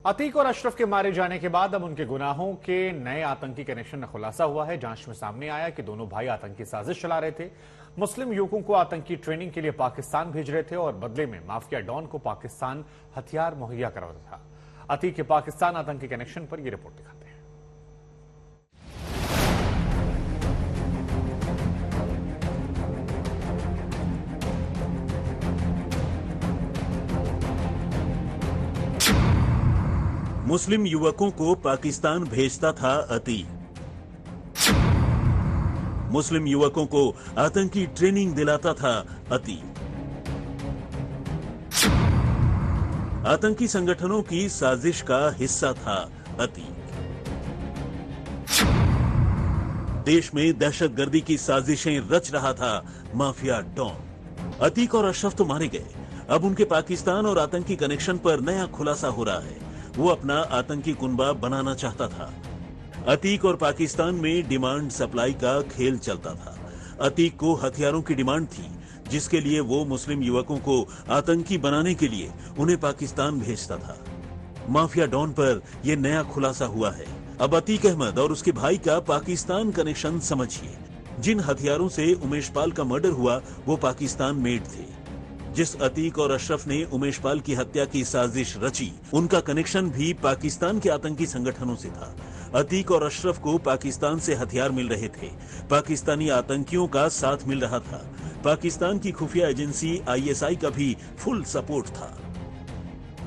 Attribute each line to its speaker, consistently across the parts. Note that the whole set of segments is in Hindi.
Speaker 1: अतीक और अशरफ के मारे जाने के बाद अब उनके गुनाहों के नए आतंकी कनेक्शन का खुलासा हुआ है। जांच में सामने आया कि दोनों भाई आतंकी साजिश चला रहे थे। मुस्लिम युवकों को आतंकी ट्रेनिंग के लिए पाकिस्तान भेज रहे थे और बदले में माफिया डॉन को पाकिस्तान हथियार मुहैया करा रहा था। अतीक के पाकिस्तान आतंकी कनेक्शन पर यह रिपोर्ट दिखाते हैं।
Speaker 2: मुस्लिम युवकों को पाकिस्तान भेजता था अतीक। मुस्लिम युवकों को आतंकी ट्रेनिंग दिलाता था अतीक। आतंकी संगठनों की साजिश का हिस्सा था अतीक। देश में दहशतगर्दी की साजिशें रच रहा था माफिया डॉन। अतीक और अशरफ तो मारे गए, अब उनके पाकिस्तान और आतंकी कनेक्शन पर नया खुलासा हो रहा है। वो अपना आतंकी कुनबा बनाना चाहता था। अतीक और पाकिस्तान में डिमांड सप्लाई का खेल चलता था। अतीक को हथियारों की डिमांड थी, जिसके लिए वो मुस्लिम युवकों को आतंकी बनाने के लिए उन्हें पाकिस्तान भेजता था। माफिया डॉन पर यह नया खुलासा हुआ है। अब अतीक अहमद और उसके भाई का पाकिस्तान कनेक्शन समझिए। जिन हथियारों से उमेश पाल का मर्डर हुआ वो पाकिस्तान मेड थे। जिस अतीक और अशरफ ने उमेश पाल की हत्या की साजिश रची, उनका कनेक्शन भी पाकिस्तान के आतंकी संगठनों से था। अतीक और अशरफ को पाकिस्तान से हथियार मिल रहे थे, पाकिस्तानी आतंकियों का साथ मिल रहा था, पाकिस्तान की खुफिया एजेंसी ISI का भी फुल सपोर्ट था।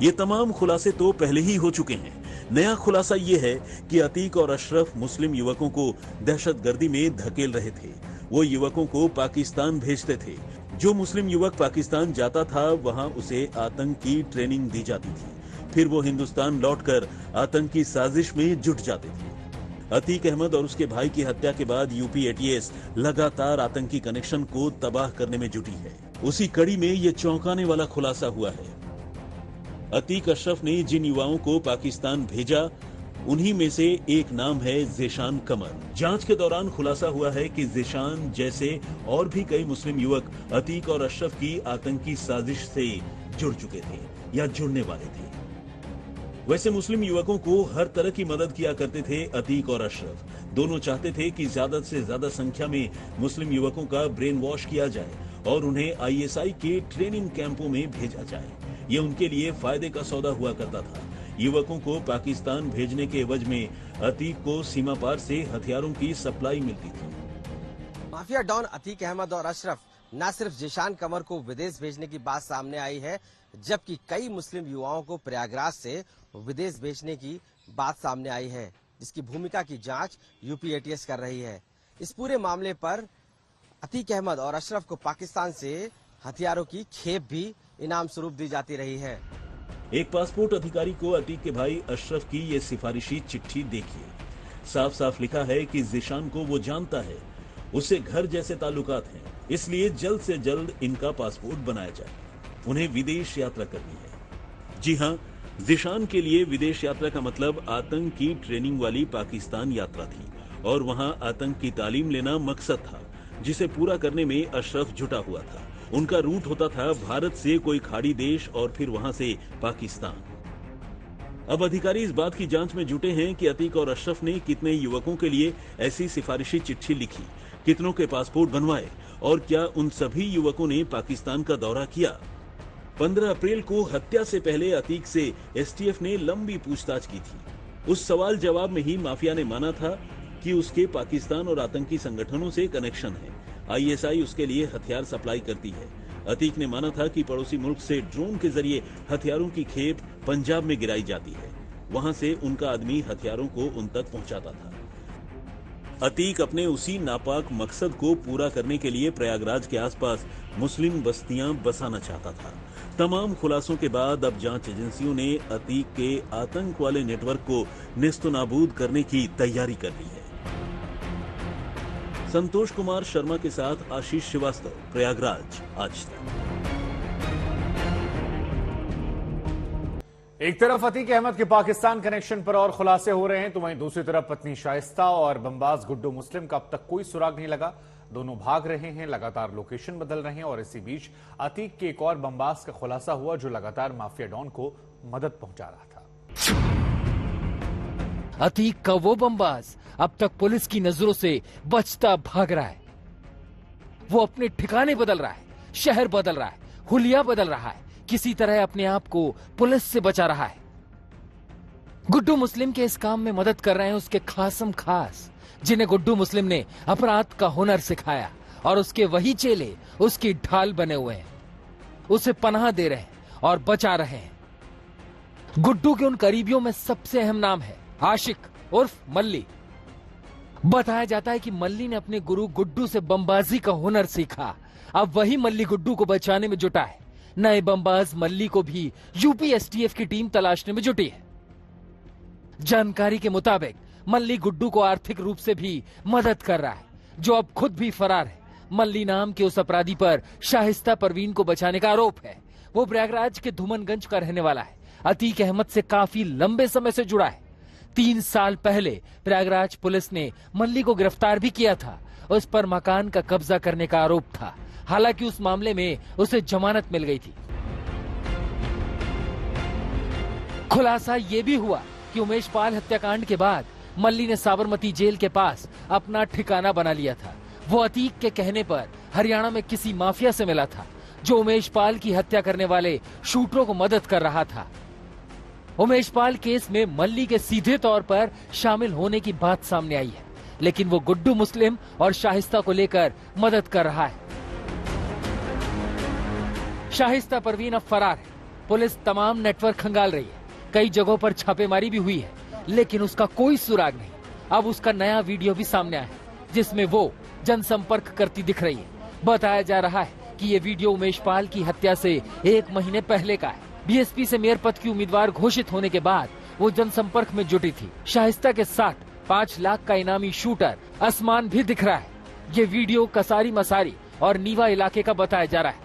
Speaker 2: ये तमाम खुलासे तो पहले ही हो चुके हैं। नया खुलासा ये है कि अतीक और अशरफ मुस्लिम युवकों को दहशतगर्दी में धकेल रहे थे। वो युवकों को पाकिस्तान भेजते थे। जो मुस्लिम युवक पाकिस्तान जाता था वहां उसे आतंक की ट्रेनिंग दी जाती थी। फिर वो हिंदुस्तान लौटकर आतंकी साजिश में जुट जाते थे। अतीक अहमद और उसके भाई की हत्या के बाद यूपी ATS लगातार आतंकी कनेक्शन को तबाह करने में जुटी है। उसी कड़ी में ये चौंकाने वाला खुलासा हुआ है। अतीक अशरफ ने जिन युवाओं को पाकिस्तान भेजा, उन्हीं में से एक नाम है ज़ेशान कमर। जांच के दौरान खुलासा हुआ है कि ज़ेशान जैसे और भी कई मुस्लिम युवक अतीक और अशरफ की आतंकी साजिश से जुड़ चुके थे या जुड़ने वाले थे। वैसे मुस्लिम युवकों को हर तरह की मदद किया करते थे अतीक और अशरफ। दोनों चाहते थे कि ज्यादा से ज्यादा संख्या में मुस्लिम युवकों का ब्रेन वॉश किया जाए और उन्हें ISI के ट्रेनिंग कैंपों में भेजा जाए। ये उनके लिए फायदे का सौदा हुआ करता था। युवकों को पाकिस्तान भेजने के एवज में अतीक को सीमा पार से हथियारों की सप्लाई मिलती थी।
Speaker 3: माफिया डॉन अतीक अहमद और अशरफ न सिर्फ ज़ेशान कमर को विदेश भेजने की बात सामने आई है, जबकि कई मुस्लिम युवाओं को प्रयागराज से विदेश भेजने की बात सामने आई है, जिसकी भूमिका की जांच यूपी ATS कर रही है। इस पूरे मामले पर अतीक अहमद और अशरफ को पाकिस्तान से हथियारों की खेप भी इनाम स्वरूप दी जाती रही है।
Speaker 2: एक पासपोर्ट अधिकारी को अतीक के भाई अशरफ की ये सिफारिशी चिट्ठी देखिए। साफ साफ लिखा है कि ज़ेशान को वो जानता है, उससे घर जैसे ताल्लुकात हैं, इसलिए जल्द से जल्द इनका पासपोर्ट बनाया जाए। उन्हें विदेश यात्रा करनी है। जी हाँ, ज़ेशान के लिए विदेश यात्रा का मतलब आतंक की ट्रेनिंग वाली पाकिस्तान यात्रा थी और वहां आतंक की तालीम लेना मकसद था, जिसे पूरा करने में अशरफ जुटा हुआ था। उनका रूट होता था भारत से कोई खाड़ी देश और फिर वहां से पाकिस्तान। अब अधिकारी इस बात की जांच में जुटे हैं कि अतीक और अशरफ ने कितने युवकों के लिए ऐसी सिफारिशी चिट्ठी लिखी, कितनों के पासपोर्ट बनवाए और क्या उन सभी युवकों ने पाकिस्तान का दौरा किया। 15 अप्रैल को हत्या से पहले अतीक से STF ने लंबी पूछताछ की थी। उस सवाल जवाब में ही माफिया ने माना था कि उसके पाकिस्तान और आतंकी संगठनों से कनेक्शन है। ISI उसके लिए हथियार सप्लाई करती है। अतीक ने माना था कि पड़ोसी मुल्क से ड्रोन के जरिए हथियारों की खेप पंजाब में गिराई जाती है, वहां से उनका आदमी हथियारों को उन तक पहुंचाता था। अतीक अपने उसी नापाक मकसद को पूरा करने के लिए प्रयागराज के आसपास मुस्लिम बस्तियां बसाना चाहता था। तमाम खुलासों के बाद अब जांच एजेंसियों ने अतीक के आतंक वाले नेटवर्क को नेस्तनाबूद करने की तैयारी कर ली है। संतोष कुमार शर्मा के साथ आशीष श्रीवास्तव, प्रयागराज, आज तक।
Speaker 1: एक तरफ अतीक अहमद के पाकिस्तान कनेक्शन पर और खुलासे हो रहे हैं, तो वहीं दूसरी तरफ पत्नी शाइस्ता और बमबाज गुड्डू मुस्लिम का अब तक कोई सुराग नहीं लगा। दोनों भाग रहे हैं, लगातार लोकेशन बदल रहे हैं और इसी बीच अतीक के एक और बमबाज का खुलासा हुआ जो लगातार माफिया डॉन को मदद पहुंचा रहा था।
Speaker 4: अतीक का वो बमबाज अब तक पुलिस की नजरों से बचता भाग रहा है। वो अपने ठिकाने बदल रहा है, शहर बदल रहा है, हुलिया बदल रहा है, किसी तरह अपने आप को पुलिस से बचा रहा है। गुड्डू मुस्लिम के इस काम में मदद कर रहे हैं उसके खासम खास, जिन्हें गुड्डू मुस्लिम ने अपराध का हुनर सिखाया, और उसके वही चेले उसकी ढाल बने हुए हैं, उसे पनाह दे रहे हैं और बचा रहे हैं। गुड्डू के उन करीबियों में सबसे अहम नाम है आशिक उर्फ मल्ली। बताया जाता है कि मल्ली ने अपने गुरु गुड्डू से बमबाजी का हुनर सीखा। अब वही मल्ली गुड्डू को बचाने में जुटा है। नए बमबाज मल्ली को भी यूपी एसटीएफ की टीम तलाशने में जुटी है। जानकारी के मुताबिक मल्ली गुड्डू को आर्थिक रूप से भी मदद कर रहा है, जो अब खुद भी फरार है। मल्ली नाम के उस अपराधी पर शाहिस्ता परवीन को बचाने का आरोप है। वो प्रयागराज के धुमनगंज का रहने वाला है। अतीक अहमद से काफी लंबे समय से जुड़ा है। 3 साल पहले प्रयागराज पुलिस ने मल्ली को गिरफ्तार भी किया था। उस पर मकान का कब्जा करने का आरोप था। हालांकि उस मामले में उसे जमानत मिल गई थी। खुलासा यह भी हुआ कि उमेश पाल हत्याकांड के बाद मल्ली ने साबरमती जेल के पास अपना ठिकाना बना लिया था। वो अतीक के कहने पर हरियाणा में किसी माफिया से मिला था, जो उमेश पाल की हत्या करने वाले शूटरों को मदद कर रहा था। उमेश पाल केस में मल्ली के सीधे तौर पर शामिल होने की बात सामने आई है, लेकिन वो गुड्डू मुस्लिम और शाहिस्ता को लेकर मदद कर रहा है। शाहिस्ता परवीन अब फरार है। पुलिस तमाम नेटवर्क खंगाल रही है। कई जगहों पर छापेमारी भी हुई है, लेकिन उसका कोई सुराग नहीं। अब उसका नया वीडियो भी सामने आया है, जिसमें वो जनसंपर्क करती दिख रही है। बताया जा रहा है कि ये वीडियो उमेश पाल की हत्या से 1 महीने पहले का है। बीएसपी से मेयर पद की उम्मीदवार घोषित होने के बाद वो जनसंपर्क में जुटी थी। शाहिस्ता के साथ 5 लाख का इनामी शूटर असमान भी दिख रहा है। ये वीडियो कसारी मसारी और नीवा इलाके का बताया जा रहा है।